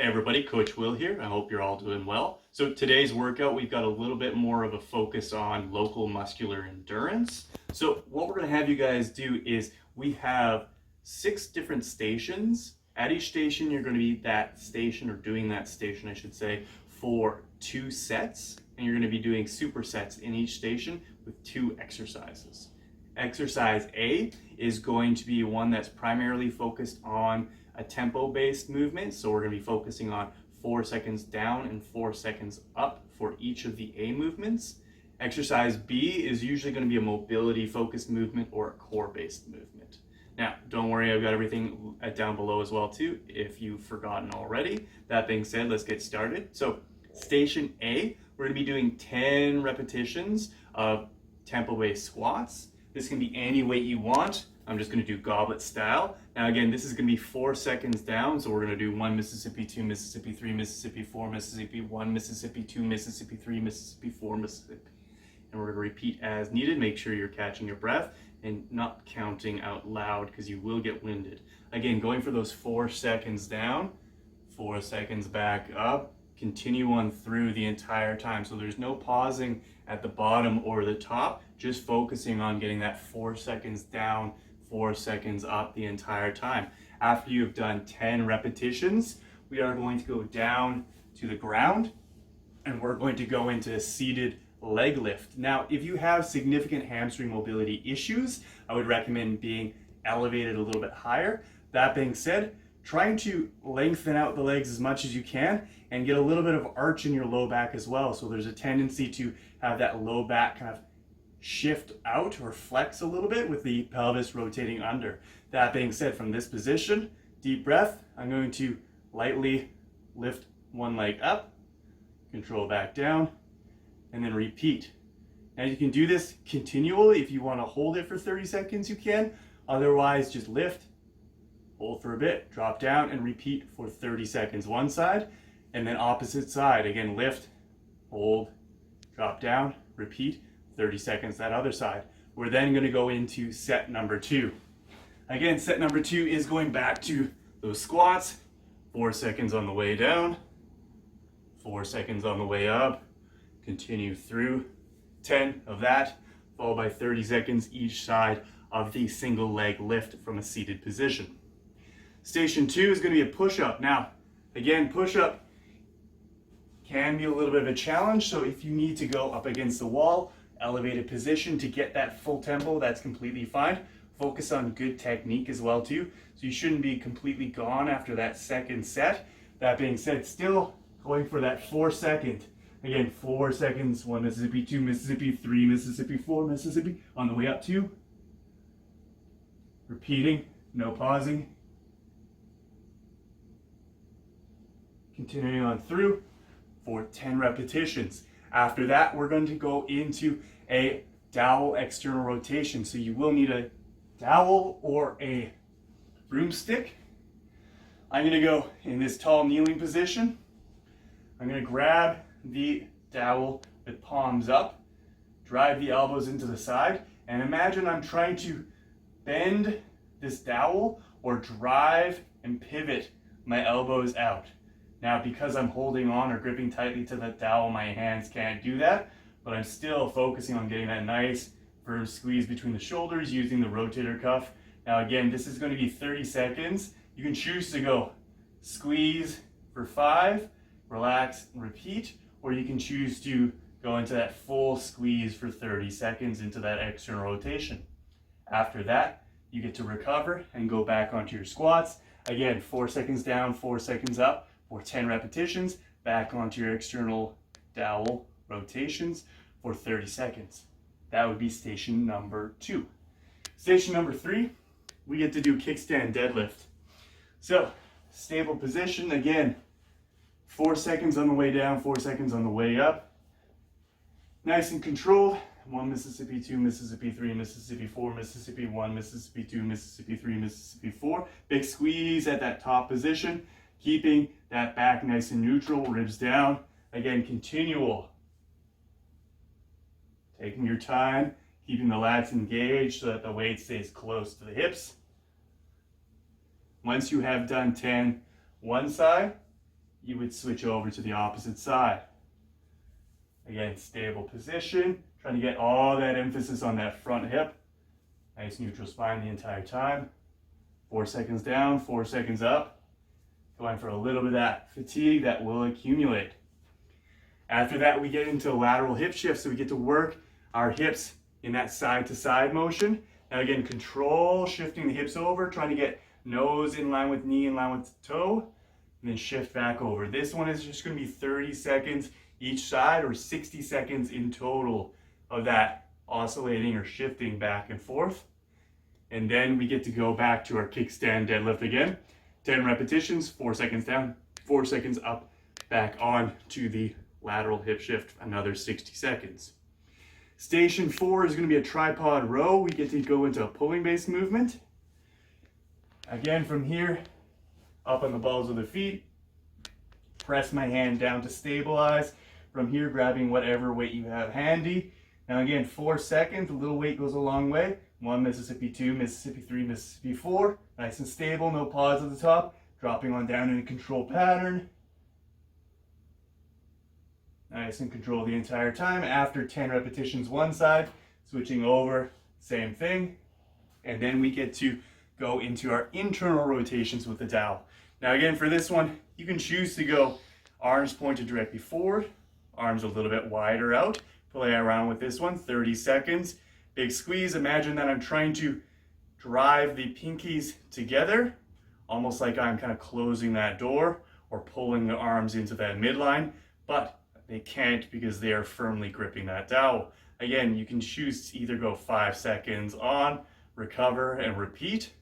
Hey everybody, Coach Will here. I hope you're all doing well. So today's workout, we've got a little bit more of a focus on local muscular endurance. So what we're going to have you guys do is we have 6 different stations. At each station, you're going to be that station, or doing that station, I should say, for 2 sets. And you're going to be doing supersets in each station with 2 exercises. Exercise A is going to be one that's primarily focused on a tempo-based movement. So we're going to be focusing on 4 seconds down and 4 seconds up for each of the A movements. Exercise B is usually going to be a mobility-focused movement or a core-based movement. Now, don't worry, I've got everything down below as well too, if you've forgotten already. That being said, let's get started. So, Station A, we're going to be doing 10 repetitions of tempo-based squats. This can be any weight you want. I'm just going to do goblet style. Now again, this is going to be 4 seconds down, so we're going to do 1 Mississippi, 2 Mississippi, 3 Mississippi, 4 Mississippi, 1 Mississippi, 2 Mississippi, 3 Mississippi, 4 Mississippi. And we're going to repeat as needed. Make sure you're catching your breath and not counting out loud because you will get winded. Again, going for those 4 seconds down, 4 seconds back up, continue on through the entire time. So there's no pausing at the bottom or the top, just focusing on getting that 4 seconds down, 4 seconds up the entire time. After you've done 10 repetitions, we are going to go down to the ground and we're going to go into a seated leg lift. Now, if you have significant hamstring mobility issues, I would recommend being elevated a little bit higher. That being said, trying to lengthen out the legs as much as you can and get a little bit of arch in your low back as well. So there's a tendency to have that low back kind of shift out or flex a little bit with the pelvis rotating under. That being said, from this position, deep breath, I'm going to lightly lift one leg up, control back down, and then repeat. Now you can do this continually. If you want to hold it for 30 seconds, you can. Otherwise, just lift, hold for a bit, drop down, and repeat for 30 seconds one side, and then opposite side. Again, lift, hold, drop down, repeat, 30 seconds that other side. We're then going to go into set number 2. Again, set number 2 is going back to those squats. 4 seconds on the way down, 4 seconds on the way up. Continue through 10 of that, followed by 30 seconds each side of the single leg lift from a seated position. Station 2 is going to be a push-up. Now, again, push-up can be a little bit of a challenge, so if you need to go up against the wall, elevated position to get that full tempo, that's completely fine. Focus on good technique as well too, so you shouldn't be completely gone after that second set. That being said, still going for that 4 second. Again, 4 seconds, 1 Mississippi, 2 Mississippi, 3 Mississippi, 4 Mississippi, on the way up 2. Repeating, no pausing. Continuing on through for 10 repetitions. After that, we're going to go into a dowel external rotation. So you will need a dowel or a broomstick. I'm going to go in this tall kneeling position. I'm going to grab the dowel with palms up, drive the elbows into the side, and imagine I'm trying to bend this dowel or drive and pivot my elbows out. Now, because I'm holding on or gripping tightly to the dowel, my hands can't do that, but I'm still focusing on getting that nice firm squeeze between the shoulders using the rotator cuff. Now again, this is going to be 30 seconds. You can choose to go squeeze for 5, relax and repeat, or you can choose to go into that full squeeze for 30 seconds into that external rotation. After that, you get to recover and go back onto your squats. Again, 4 seconds down, 4 seconds up for 10 repetitions, back onto your external dowel rotations for 30 seconds. That would be station number 2. Station number 3, we get to do kickstand deadlift. So, stable position, again, 4 seconds on the way down, 4 seconds on the way up. Nice and controlled. 1 Mississippi, 2 Mississippi, 3 Mississippi, 4 Mississippi, 1 Mississippi, 2 Mississippi, 3 Mississippi, 4. Big squeeze at that top position, keeping that back nice and neutral, ribs down. Again, continual. Taking your time, keeping the lats engaged so that the weight stays close to the hips. Once you have done 10 one side, you would switch over to the opposite side. Again, stable position, trying to get all that emphasis on that front hip. Nice neutral spine the entire time. 4 seconds down, 4 seconds up. Going for a little bit of that fatigue that will accumulate. After that, we get into lateral hip shift, so we get to work our hips in that side to side motion. Now again, control, shifting the hips over, trying to get nose in line with knee, in line with toe, and then shift back over. This one is just going to be 30 seconds each side, or 60 seconds in total of that oscillating or shifting back and forth. And then we get to go back to our kickstand deadlift again. 10 repetitions, 4 seconds down, 4 seconds up, back on to the lateral hip shift, another 60 seconds. Station 4 is going to be a tripod row. We get to go into a pulling based movement. Again, from here, up on the balls of the feet, press my hand down to stabilize. From here, grabbing whatever weight you have handy. Now again, 4 seconds, a little weight goes a long way. 1 Mississippi, 2 Mississippi, 3 Mississippi, 4. Nice and stable, no pause at the top. Dropping on down in a control pattern. Nice and control the entire time. After 10 repetitions one side, switching over, same thing. And then we get to go into our internal rotations with the dowel. Now again, for this one, you can choose to go arms pointed directly forward, arms a little bit wider out. Play around with this one, 30 seconds. Big squeeze. Imagine that I'm trying to drive the pinkies together, almost like I'm kind of closing that door or pulling the arms into that midline, but they can't because they are firmly gripping that dowel. Again, you can choose to either go 5 seconds on, recover and repeat,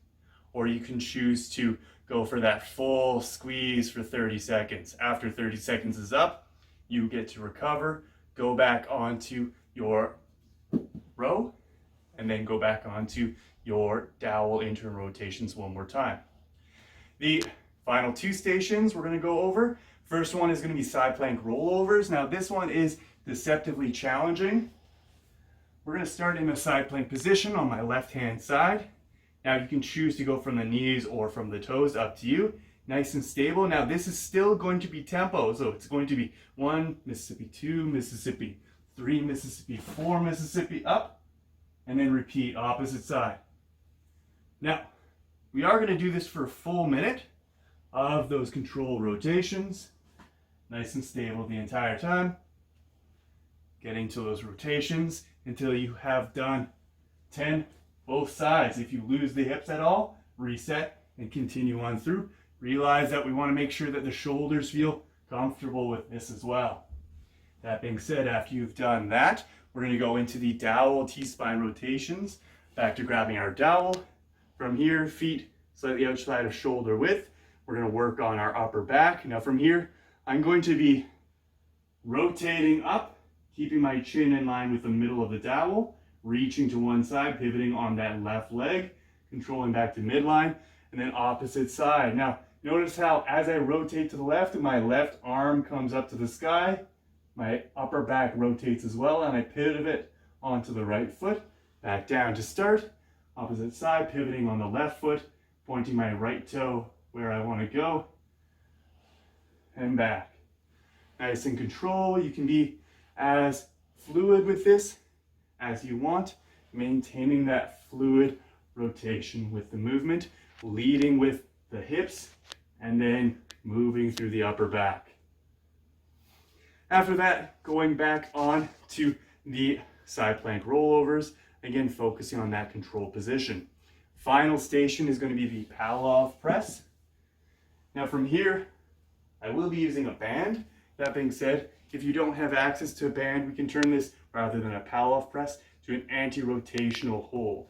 or you can choose to go for that full squeeze for 30 seconds. After 30 seconds is up, you get to recover, go back onto your row, and then go back onto your dowel internal rotations one more time. The final 2 stations we're going to go over. First one is going to be side plank rollovers. Now this one is deceptively challenging. We're going to start in a side plank position on my left hand side. Now you can choose to go from the knees or from the toes, up to you. Nice and stable. Now this is still going to be tempo, so it's going to be 1 Mississippi, 2 Mississippi, 3 Mississippi, 4 Mississippi, up, and then repeat opposite side. Now, we are going to do this for a full minute of those control rotations. Nice and stable the entire time. Getting to those rotations until you have done 10 both sides. If you lose the hips at all, reset and continue on through. Realize that we want to make sure that the shoulders feel comfortable with this as well. That being said, after you've done that, we're going to go into the Dowel T-spine rotations. Back to grabbing our dowel. From here, feet slightly outside of shoulder width. We're going to work on our upper back. Now from here, I'm going to be rotating up, keeping my chin in line with the middle of the dowel, reaching to one side, pivoting on that left leg, controlling back to midline, and then opposite side. Now, notice how as I rotate to the left, my left arm comes up to the sky, my upper back rotates as well, and I pivot onto the right foot, back down to start, opposite side, pivoting on the left foot, pointing my right toe where I want to go, and back. Nice and control. You can be as fluid with this as you want, maintaining that fluid rotation with the movement, leading with the hips, and then moving through the upper back. After that, going back on to the side plank rollovers, again focusing on that control position. Final station is going to be the Pallof press. Now from here, I will be using a band. That being said, if you don't have access to a band, we can turn this, rather than a Pallof press, to an anti-rotational hold.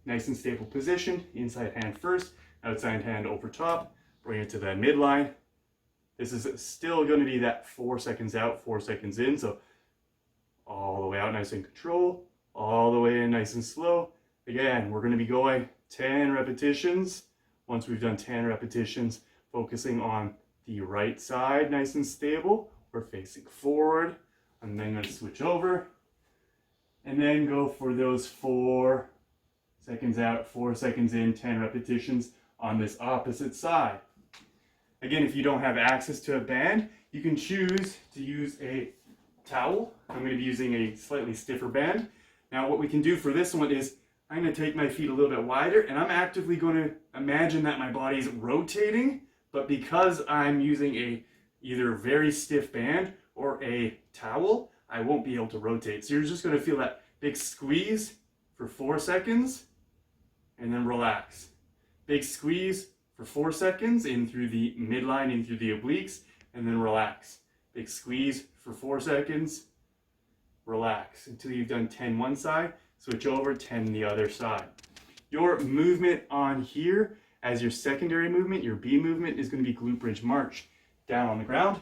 Nice and stable position, inside hand first, outside hand over top, bring it to that midline. This is still going to be that 4 seconds out, 4 seconds in, so all the way out nice and control, all the way in nice and slow. Again, we're going to be going 10 repetitions. Once we've done 10 repetitions, focusing on the right side, nice and stable. We're facing forward. I'm then going to switch over and then go for those 4 seconds out, 4 seconds in, 10 repetitions on this opposite side. Again, if you don't have access to a band, you can choose to use a towel. I'm going to be using a slightly stiffer band. Now what we can do for this one is I'm going to take my feet a little bit wider, and I'm actively going to imagine that my body is rotating, but because I'm using either a very stiff band or a towel, I won't be able to rotate. So you're just going to feel that big squeeze for 4 seconds and then relax. Big squeeze for 4 seconds in through the midline, in through the obliques, and then relax. Big squeeze for 4 seconds, relax until you've done 10 one side, switch over, 10 the other side. Your movement on here as your secondary movement, your B movement, is going to be glute bridge march. Down on the ground.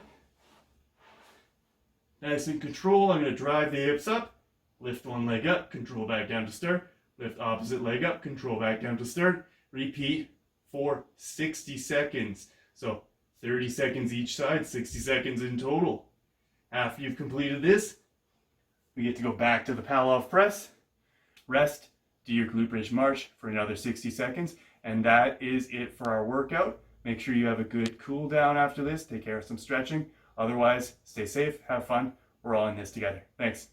Nice and control. I'm going to drive the hips up, lift one leg up, control back down to start, lift opposite leg up, control back down to start. Repeat for 60 seconds. So 30 seconds each side, 60 seconds in total. After you've completed this, we get to go back to the Pallof press, rest, do your glute bridge march for another 60 seconds, and that is it for our workout. Make sure you have a good cool down after this. Take care of some stretching. Otherwise, stay safe, have fun. We're all in this together. Thanks.